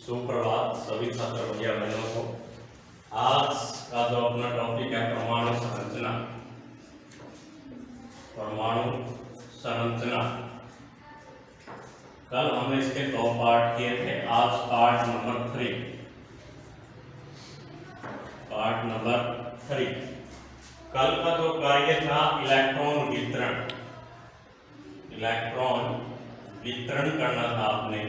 सुप्रभात सभी छात्र भैया बहनों को। आज का जो अपना टॉपिक है परमाणु संरचना। परमाणु संरचना कल हमने इसके 2 पार्ट किए थे। आज पार्ट नंबर 3। कल का जो कार्य था इलेक्ट्रॉन वितरण करना था आपने,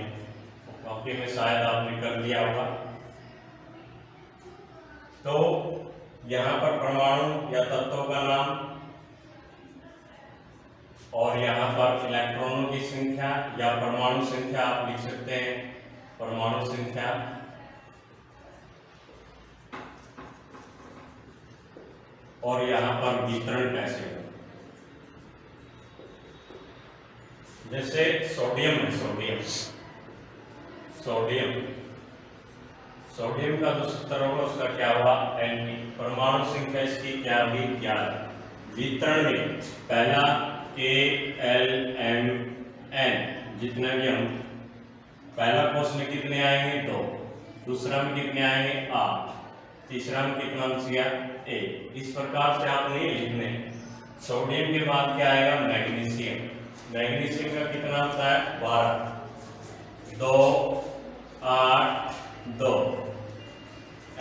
कॉपी में शायद आपने कर लिया होगा। तो यहाँ पर परमाणु या तत्वों का नाम और यहाँ पर इलेक्ट्रॉनों की संख्या या परमाणु संख्या आप लिख सकते हैं। परमाणु संख्या और यहाँ पर वितरण कैसे हो। जैसे सोडियम है, सोडियम का जो सूत्र होगा उसका क्या हुआ, N। परमाणु संख्या इसकी क्या हुई, 11। वितरण में पहला KLMN, जितने भी हम पहला कोष में कितने आएंगे 2, दूसरा में कितने आएंगे 8, तीसरा में कितना बचेगा 1। इस प्रकार से आप नहीं लिखने। सोडियम के बाद क्या आएगा, मैग्नीशियम का कितना होता है 12, 2 8 2।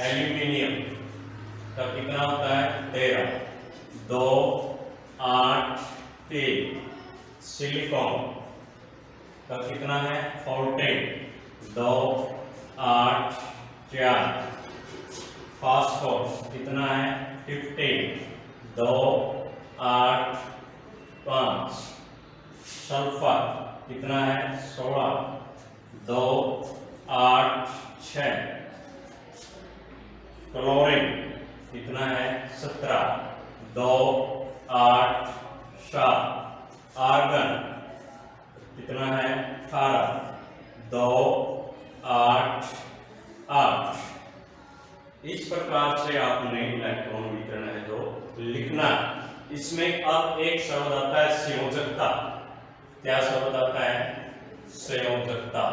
एल्यूमिनियम का कितना होता है 13, 2 8 3। सिलिकॉन का कितना है 14, 2 8 4। फास्फोरस कितना है 15, 2 8 5। सल्फर कितना है 16, 2 8 6। क्लोरीन कितना है 17, 2 8 7। आर्गन कितना है 18, 2 8 8। इस प्रकार से आपने इलेक्ट्रॉन वितरण है जो लिखना। इसमें अब एक शब्द आता है संयोजकता। क्या शब्द आता है, संयोजकता।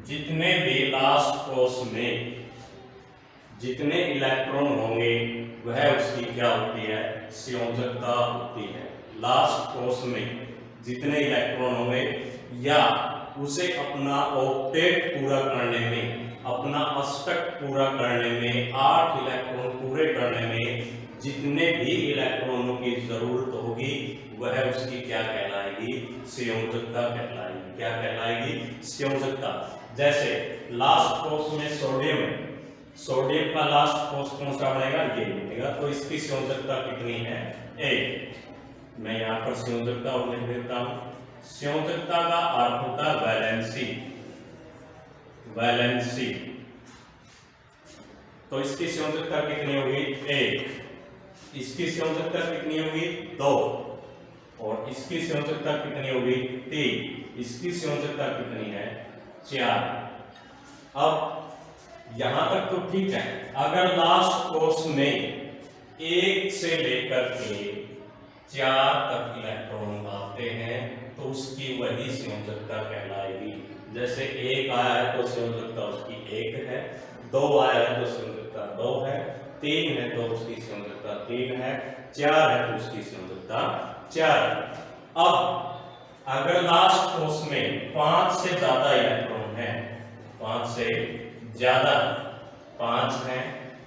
जितने भी लास्ट कोष में जितने इलेक्ट्रॉन होंगे वह उसकी क्या होती है, संयोजकता होती है। लास्ट कोष में जितने इलेक्ट्रॉन होंगे या उसे अपना ऑक्टेट पूरा करने में, अपना अष्टक पूरा करने में, 8 इलेक्ट्रॉन पूरे करने में जितने भी इलेक्ट्रॉनों की जरूरत होगी वह उसकी क्या कहलाएगी, संयोजकता कहलाएगी। क्या कहलाएगी, संयोजकता। जैसे लास्ट कोष में सोडियम है, सोडियम का लास्ट कोष कौन सा बनेगा, ये बनेगा। तो इसकी संयोजकता कितनी है 1। मैं यहाँ पर संयोजकता और लिख देता हूँ। संयोजकता का अर्थ होता है वैलेंसी। तो इसकी संयोजकता कितनी होगी 1। इसकी संयोजकता कितनी होगी 2 और इसकी संयोजकता कितनी होगी 3। इसकी संयोजकता कितनी है 4। अब यहां तक तो ठीक है। अगर लास्ट कोष में 1 से लेकर के 4 तक इलेक्ट्रॉन आते हैं तो उसकी वही संयोजकता कहलाएगी। जैसे 1 आया है तो संयोजकता उसकी 1 है, 2 आया है तो संयोजकता 2 है, 3 है तो उसकी संयोजकता 3 है, 4 है तो उसकी संयोजकता 4 है। अब अगर लास्ट कोष में 5 से ज्यादा इलेक्ट्रॉन है, 5 से ज्यादा, 5 है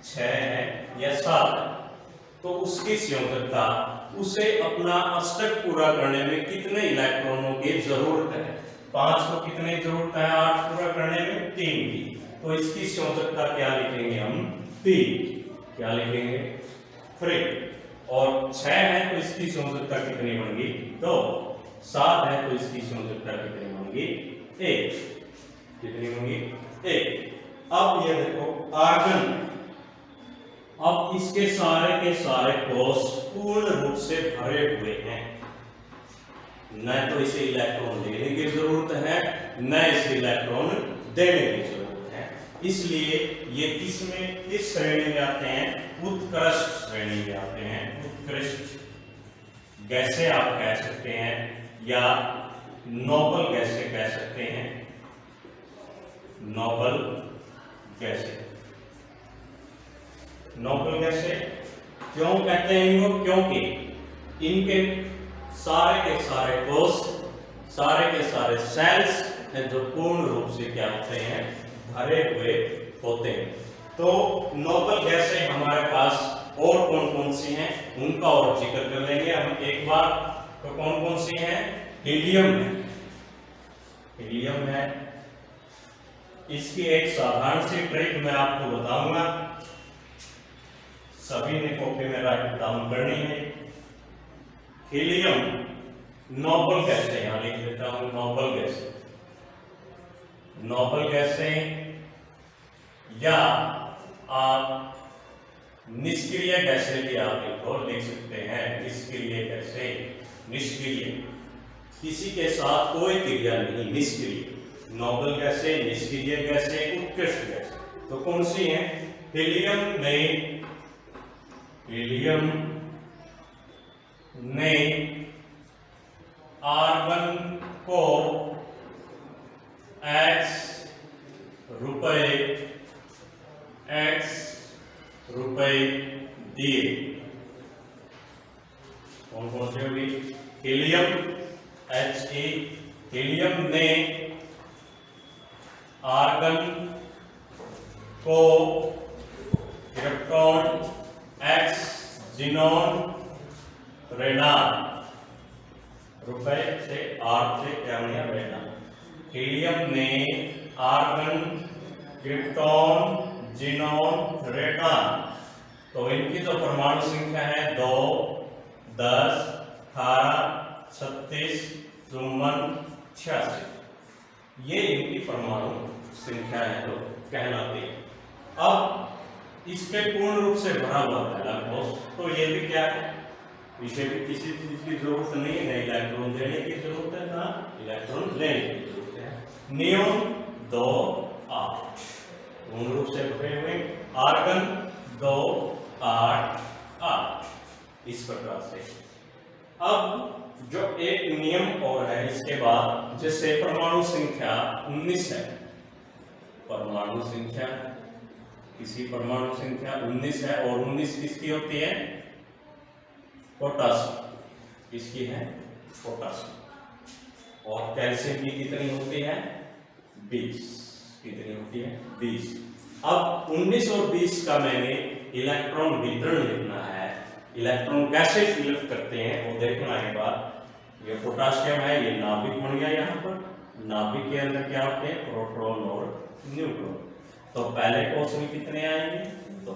6 है या 7 है, तो उसकी संयोजकता उसे अपना अष्टक पूरा करने में कितने इलेक्ट्रॉनों की जरूरत है। 5 को कितनी जरूरत है 8 पूरा करने में, 3 की। तो इसकी संयोजकता क्या लिखेंगे हम 3। क्या लिखेंगे 3। और 6 है तो इसकी संयोजकता कितनी बनेगी 2। 7 है तो इसकी संयोजकता कितनी होगी 1। कितनी होगी 1। अब ये देखो आर्गन। अब इसके सारे के सारे कोष पूर्ण रूप से भरे हुए हैं, न तो इसे इलेक्ट्रॉन लेने की जरूरत है न इसे इलेक्ट्रॉन देने की जरूरत है। इसलिए ये किस श्रेणी में आते हैं, उत्कृष्ट श्रेणी में आते हैं। उत्कृष्ट गैसें आप कह सकते हैं या नोबल गैसें कह सकते हैं। नोबल गैसें। नोबल गैसें क्यों कहते हैं इनको? क्योंकि इनके सारे के सारे कोष, सारे के सारे सेल्स हैं जो पूर्ण रूप से क्या होते हैं? भरे हुए होते हैं। तो नोबल गैसें हमारे पास और कौन कौन सी हैं उनका और जिक्र कर लेंगे हम एक बार। तो कौन कौन सी हैं? हीलियम है, हीलियम है। इसकी एक साधारण सी ट्रिक मैं आपको बताऊंगा, सभी ने कॉपी में राइट डाउन करनी है। हीलियम नोबल गैसें, यहां लिख देता हूं नोबल गैसें, नोबल गैसें या आप निष्क्रिय गैसें भी आप इनको लिख सकते हैं। निष्क्रिय गैसें, निष्क्रिय, किसी के साथ कोई क्रिया नहीं, निष्क्रिय। नोबल गैसें, निष्क्रिय गैसें, उत्कृष्ट गैसें। तो कौन सी हैं? हीलियम ने आर्गन को x रुपए दिए। कौन कौन से होगी? हीलियम He, हीलियम ने आर्गन को इलेक्ट्रॉन x, ज़ीनॉन, रेनान, रुपए से आर से क्या बना? रेनान। हीलियम ने आर्गन, क्रिप्टॉन, ज़ीनॉन, रेनान, तो इनकी जो परमाणु संख्या है 2, 10, 18, 36, 54, 86, ये इनकी परमाणु संख्या है जो कहलाती है। अब इसके पूर्ण रूप से भरा हुआ पहला कोष, तो ये भी क्या है? इसे भी किसी चीज की जरूरत नहीं है, ना इलेक्ट्रॉन देने की जरूरत है ना इलेक्ट्रॉन लेने की जरूरत है। नियॉन 2, 8 पूर्ण रूप से भरे हुए, आर्गन 2, 8, 8, इस प्रकार से। अब जो एक नियम और है इसके बाद, जैसे परमाणु संख्या 19 है, परमाणु संख्या, किसी परमाणु संख्या 19 है और 19 किसकी होती है? पोटासियम, इसकी है पोटासियम। और कैल्शियम की कितनी होती है? 20, कितनी होती है? 20। अब 19 और 20 का मैंने इलेक्ट्रॉन वितरण लिखना है, इलेक्ट्रॉन कैसे फिलअप करते हैं वो देखना है। बात ये पोटासियम है, ये नाभिक बन गया, यहाँ पर नाभिक के अंदर क्या होते हैं? प्रोटॉन और न्यूट्रॉन। तो पहले कोष में कितने आएंगे? 2,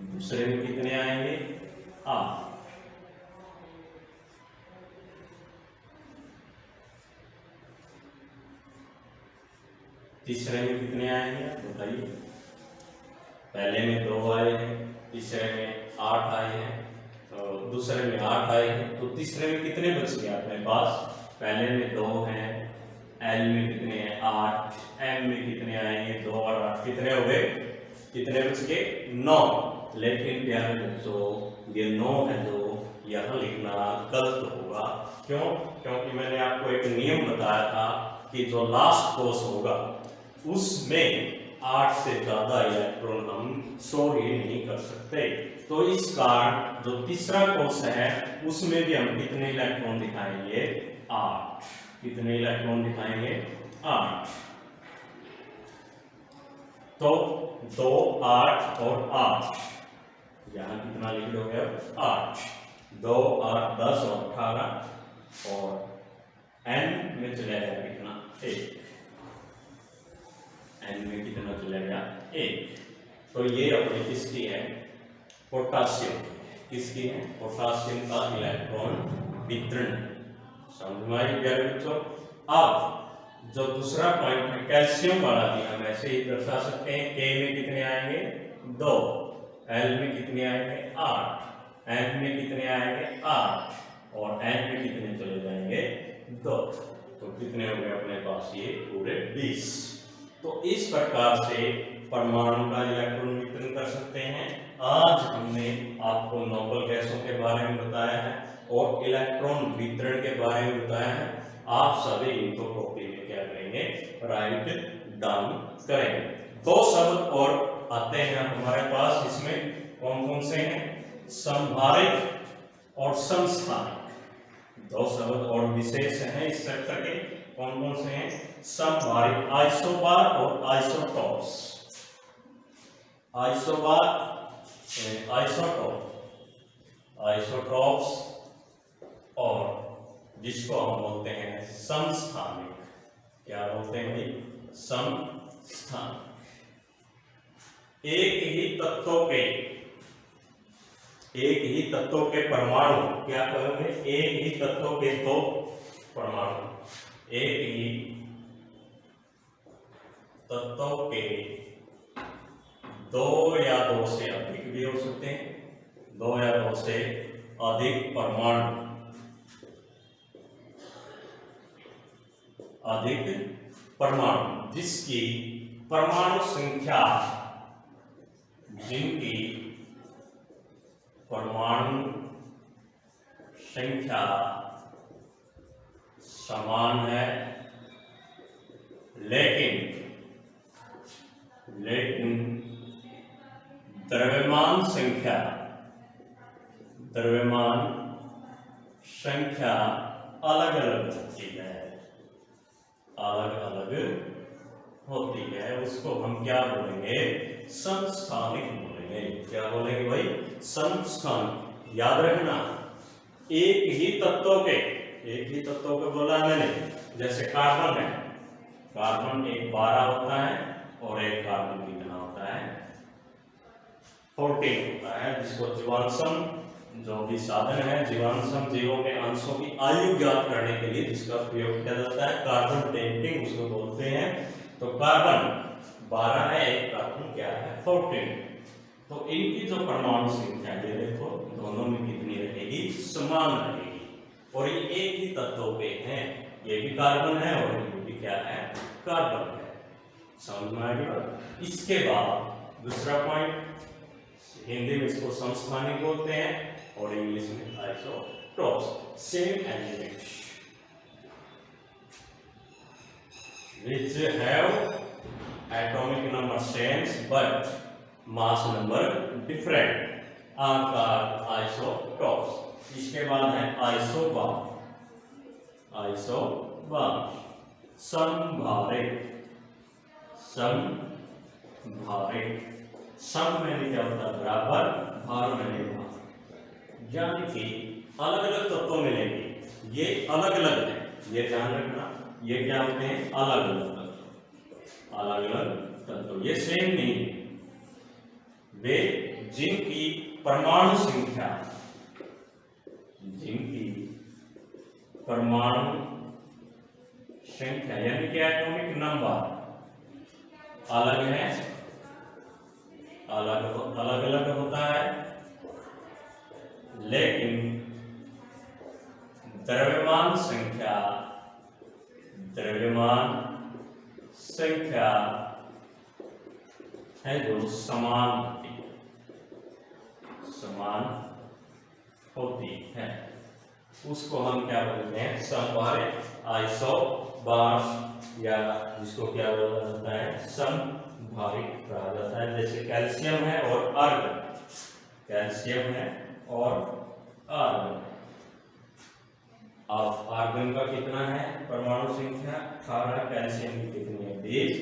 दूसरे में कितने आएंगे? 8, तीसरे में कितने आएंगे बताइए? पहले में 2 आए हैं, तीसरे में 8 आए हैं, तो दूसरे में 8 आए हैं, तो तीसरे में कितने बच गए अपने पास? पहले में 2 हैं, एल में कितने हैं? 8, एम में कितने आएंगे? 2 और 8, कितने हो गए? कितने बच गए? 9। लेकिन प्यारे बच्चों ये 9 है जो यहाँ लिखना गलत होगा। क्यों? क्योंकि मैंने आपको एक नियम बताया था कि जो लास्ट कोष होगा उसमें 8 से ज्यादा इलेक्ट्रॉन हम स्टोर ही नहीं कर सकते। तो इस कारण जो तीसरा कोष है उसमें भी हम कितने इलेक्ट्रॉन दिखाएंगे? 8। कितने इलेक्ट्रॉन दिखाएंगे? 8। तो 2, 8 और 8, यहाँ कितना लिख दोगे? 8, 2, 8, 10 और 18, और एन में चलेगा कितना? 1, एन में कितना चलेगा? 1। तो ये अपनी किसकी है? पोटासियम। किसकी है? पोटासियम का इलेक्ट्रॉन वितरण। समझ में आई प्यारे बच्चों? अब जो दूसरा पॉइंट है कैल्शियम वाला भी हम ऐसे ही दर्शा सकते हैं। के में कितने आएंगे? 2, एल में कितने आएंगे? 8, एन में कितने आएंगे? 8, और एन में कितने चले जाएंगे? 2। तो कितने हो गए अपने पास? ये पूरे 20। तो इस प्रकार से परमाणु का इलेक्ट्रॉन वितरण कर सकते हैं। आज हमने आपको नोबल गैसों के बारे में बताया है और इलेक्ट्रॉन वितरण के बारे में बताया है। आप सभी इनको कॉपी में क्या करेंगे, राइट डाउन करेंगे। दो शब्द और आते हैं हमारे पास, इसमें कौन कौन से हैं, संभारित और समस्थानिक। दो शब्द और विशेष हैं इस चैप्टर के, कौन कौन से हैं, संभारित, आइसोबार और आइसोटॉप्स। आइसोबार, आइसोटॉप्स और जिसको हम बोलते हैं समस्थानिक। क्या बोलते हैं भाई, समस्थानिक। एक ही तत्वों के परमाणु, क्या कहेंगे, एक ही तत्वों के दो परमाणु, एक ही तत्वों के दो या दो से अधिक भी हो सकते हैं, दो या दो से अधिक परमाणु, जिसकी परमाणु संख्या, जिनकी परमाणु संख्या समान है, लेकिन द्रव्यमान संख्या अलग अलग होती है, उसको हम क्या बोलेंगे, समस्थानिक बोलेंगे। क्या बोलेंगे भाई, समस्थानिक। याद रखना, एक ही तत्वों के बोला मैंने, जैसे कार्बन है, कार्बन एक 12 होता है और एक कार्बन कितना होता है, 14 होता है, जिसको जीवांशम, जो भी साधन है जीवांशम, जीवों के अंशों की आयु ज्ञात करने के लिए जिसका प्रयोग किया जाता है, कार्बन डेटिंग उसको बोलते हैं। तो कार्बन 12 है, एक कार्बन क्या है, 14। तो इनकी जो परमाणु संख्या, ये देखो दोनों में कितनी रहेगी, समान रहेगी, और ये एक ही तत्वों पे हैं, ये भी कार्बन है और ये भी क्या है, कार्बन है। समझ में आ गया। इसके बाद दूसरा पॉइंट, हिंदी में इसको समस्थानिक बोलते हैं और इंग्लिश में isotopes. Same elements which have atomic number same but mass number different are called isotopes। इसके बाद है आइसोबार, संभारित, सम मैंने क्या होता है, बराबर, भार मैंने भार, यानी कि अलग अलग तत्व मिलेंगे, ये अलग अलग है, ये ध्यान रखना, ये क्या होते हैं, अलग अलग तत्व, ये सेम नहीं है। वे जिनकी परमाणु संख्या, यानी कि एटॉमिक नंबर अलग है, अलग अलग होता है, लेकिन द्रव्यमान संख्या है जो समान होती है, उसको हम क्या बोलते हैं, संभारित, आइसोबार, या जिसको क्या बोला जाता है, संभारित कहा जाता है। जैसे कैल्शियम है और आर्गन, कैल्शियम है और आर्गन। अब आर्गन का कितना है परमाणु संख्या, 18, कैल्शियम की कितनी है, 20,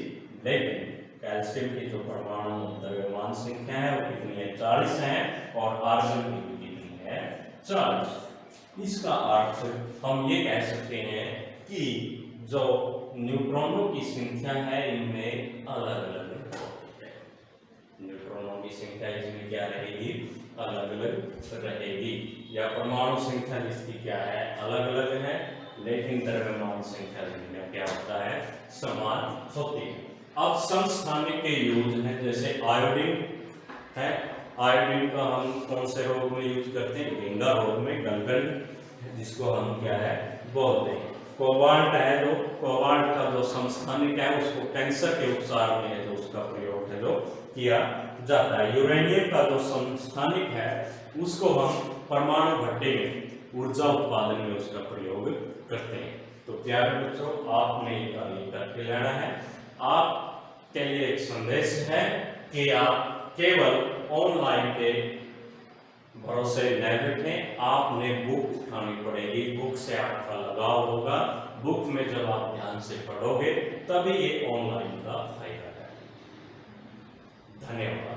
लेकिन कैल्शियम की जो परमाणु द्रव्यमान संख्या है वो कितनी है, 40 है, और आर्गन की भी कितनी है, 40। इसका अर्थ हम ये कह सकते हैं कि जो न्यूट्रॉनों की संख्या है इनमें अलग अलग होती है, न्यूट्रॉनों की संख्या इसमें क्या रहेगी, अलग अलग रहेगी, या परमाणु संख्या जिसकी क्या है, अलग अलग है, लेकिन द्रव्यमान संख्या जिनका क्या होता है, समान होती है। अब समस्थानिक के यूज हैं, जैसे आयोडीन है, आयोडीन का हम कौन से रोग में यूज करते हैं, गेंदा रोग में, गलगल जिसको हम क्या है बोलते हैं। कोबाल्ट है, जो कोबाल्ट का जो समस्थानिक है उसको कैंसर के उपचार में है जो उसका प्रयोग है जो किया जाता है। यूरेनियम का जो समस्थानिक है उसको हम परमाणु भट्टी में ऊर्जा उत्पादन में उसका प्रयोग करते हैं। तो प्यारे बच्चों, आपने ये तारीफ करके लेना है। आपके लिए एक संदेश है कि आप केवल ऑनलाइन के भरोसे न बैठें, आपने बुक उठानी पड़ेगी, बुक से आपका लगाव होगा। बुक में जब आप ध्यान से पढ़ोगे तभी ये ऑनलाइन का फायदा है। धन्यवाद।